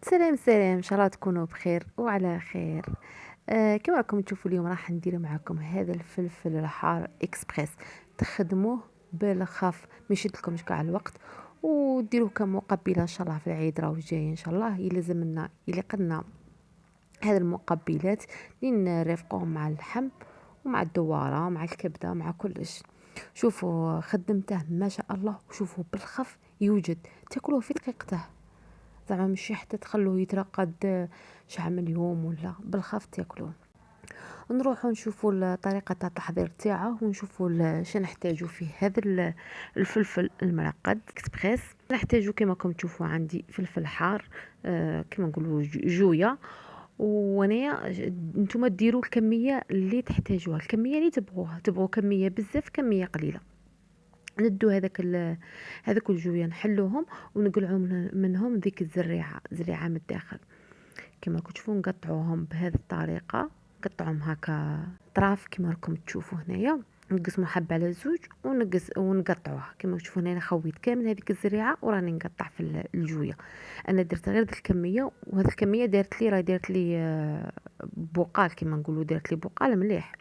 سلام سلام، ان شاء الله تكونوا بخير وعلى خير. كما راكم تشوفوا اليوم راح ندير معكم هذا الفلفل الحار اكسبريس. تخدموه بالخف ما يشدلكمش كاع الوقت، وديروه كمقبله ان شاء الله في العيد راهو جاي ان شاء الله. يلزم لنا يليق هذه المقبلات اللي نرافقوهم مع اللحم ومع الدواره مع الكبده مع كلش. شوفوا خدمته ما شاء الله، وشوفوا بالخف يوجد تاكلوه في دقيقته، زعما ماشي حتى تخلوه يترقد شحال من يوم، ولا بالخف تاكلوه. نروحوا نشوفوا طريقه التحضير تاعه ونشوفوا شنو نحتاجو فيه. هذا الفلفل المرقد اكسبريس نحتاجو كما راكم تشوفوا عندي فلفل حار، كما نقولوا جويه. وانايا نتوما ديروا الكميه اللي تحتاجوها، الكميه اللي تبغوها، تبغوا كميه بزاف كميه قليله. ندو هذاك الجويه نحلوهم ونقلعوا منهم ذيك زريعه من الداخل. كما راكم تشوفوا نقطعوهم بهذه الطريقه، نقطعهم هكا طراف كما راكم تشوفوا هنايا. نقسموا حبه على زوج ونقطعوها كما تشوفوا هنا. خويت كامل هذيك الزريعه وراني نقطع في الجويه. انا درت غير الكميه، وهذه الكميه دارت لي بقال كما نقولوا، دارت لي بقال مليح،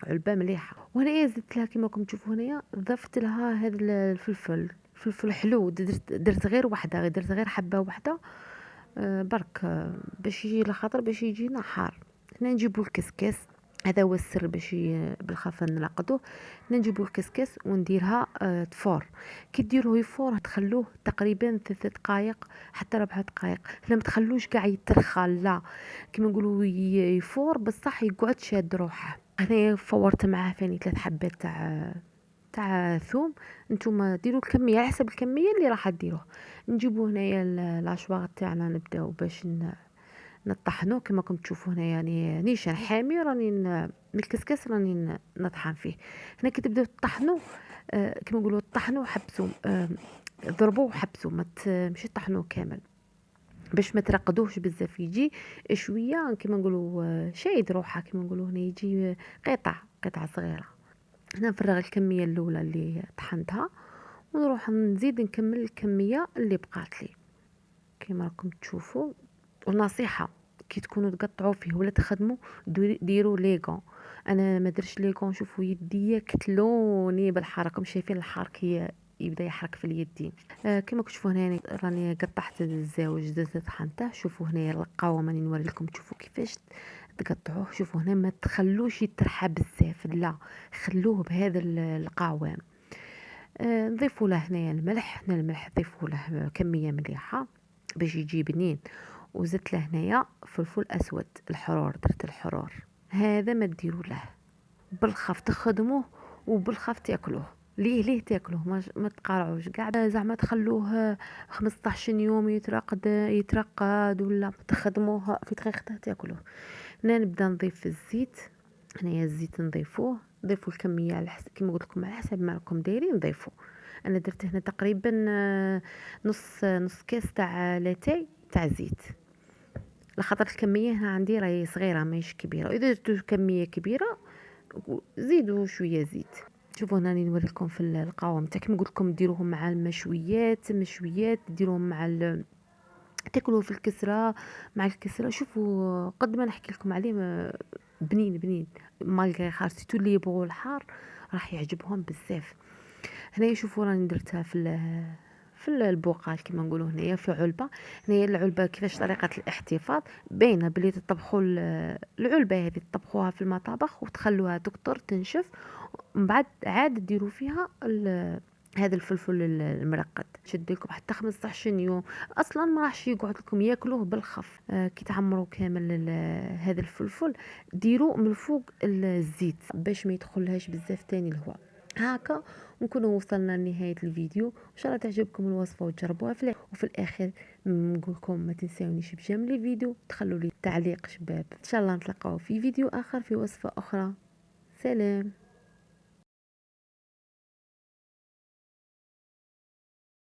علبه مليحه. وهنا زدت لها كما راكم تشوفوا هنايا، ضفت لها هذا الفلفل حلو. درت غير وحده، درت غير حبه وحده برك، باش يجي لخاطر باش يجينا حار. هنا نجيبوا الكسكس، هذا هو السر باش بالخف نلقطوه. نجيبوا الكسكس ونديرها تفور. كي ديروه يفور تخلوه تقريبا 3 دقائق حتى 4 دقائق. لا ما تخلوش كاع يترخى، لا كما نقولوا يفور بصح يقعد شاد روحه. انا فورت معاه ثاني 3 حبات تاع ثوم. نتوما ديروا الكميه على حسب الكميه اللي راح ديروه. نجيبوا هنايا لاشواغ تاعنا، نبداو باش نطحنوه كما راكم تشوفوا هنا. يعني نيشان حامي راني من الكسكس راني نطحن فيه. هنا كي تبداو تطحنوا كما نقولوا طحنوا حبسوا، ضربوه وحبسوا، ماشي طحنوه كامل باش ما ترقدوش بزاف. يجي شويه كما نقولوا شايد روحه كما نقولوا هنا، يجي قطع صغيره. هنا نفرغ الكميه الاولى اللي طحنتها ونروح نزيد نكمل الكميه اللي بقات لي كما راكم تشوفوا. ونصيحه كي تكونوا تقطعوا فيه ولا تخدموا ديروا ليغون. انا ما درتش ليغون، شوفوا يديا كتلوني بالحركه، راكم شايفين الحار كي يبدا يحرك في اليدين. كما كتشوفوا هنا راني قطعت الزاوج زدت طحنته. شوفوا هنا القوام راني نوري لكم تشوفوا كيفاش تقطعوه. شوفوا هنا ما تخلوش يترحى بزاف، لا خلوه بهذا القوام. نضيفوا له هنا الملح. هنا الملح ضيفوا له كميه مليحه باش يجي بنين. وزدت له هنايا فلفل اسود الحرور، درت الحرور. هذا ما ديروا له، بالخف تخدموه وبالخف تاكلوه. ليه تاكلوه، ما تقارعوش كاع زعما تخلوه 15 يوم يترقد ولا تخدموه في دقيقته تاكلوه. هنا نبدا نضيف الزيت. هنايا الزيت نضيفوا الكميه على حسب كما قلت لكم، على حسب ما راكم دايرين نضيفوا. انا درت هنا تقريبا نص كاس تاع لاتاي تاع زيت، لخاطر الكميه هنا عندي راهي صغيره ماهيش كبيره. اذا درتو كميه كبيره زيدوا شويه زيت. شوفوا هنا راني نوريكم في القوام تاع كما قلت لكم ديروهم مع مشويات ديروهم مع تاكلوه في الكسره مع الكسره. شوفوا قد ما نحكي لكم عليه بنين مالغري خاصيتو اللي يبغوا الحار راح يعجبهم بزاف. هنايا شوفوا راني درتها في البقال كما نقولوا هنايا في علبه. هنايا العلبه كيفاش طريقه الاحتفاظ باينه بلي تطبخوا العلبه هذه تطبخوها في المطابخ وتخلوها تكتر تنشف، ومن بعد عاد ديروا فيها هذا الفلفل المرقد شد لكم حتى 15 يوم اصلا ما راحش يقعد لكم ياكلوه بالخف. كي تعمروا كامل هذا الفلفل ديروا من فوق الزيت باش ما يدخلهاش بزاف تاني الهواء. هكا نكونوا وصلنا لنهايه الفيديو. ان شاء الله تعجبكم الوصفه وتجربوها وفي الاخر نقول لكم ما تنساونيش بجمل الفيديو، تخلوا لي تعليق شباب. ان شاء الله نتلاقاو في فيديو اخر في وصفه اخرى. سلام.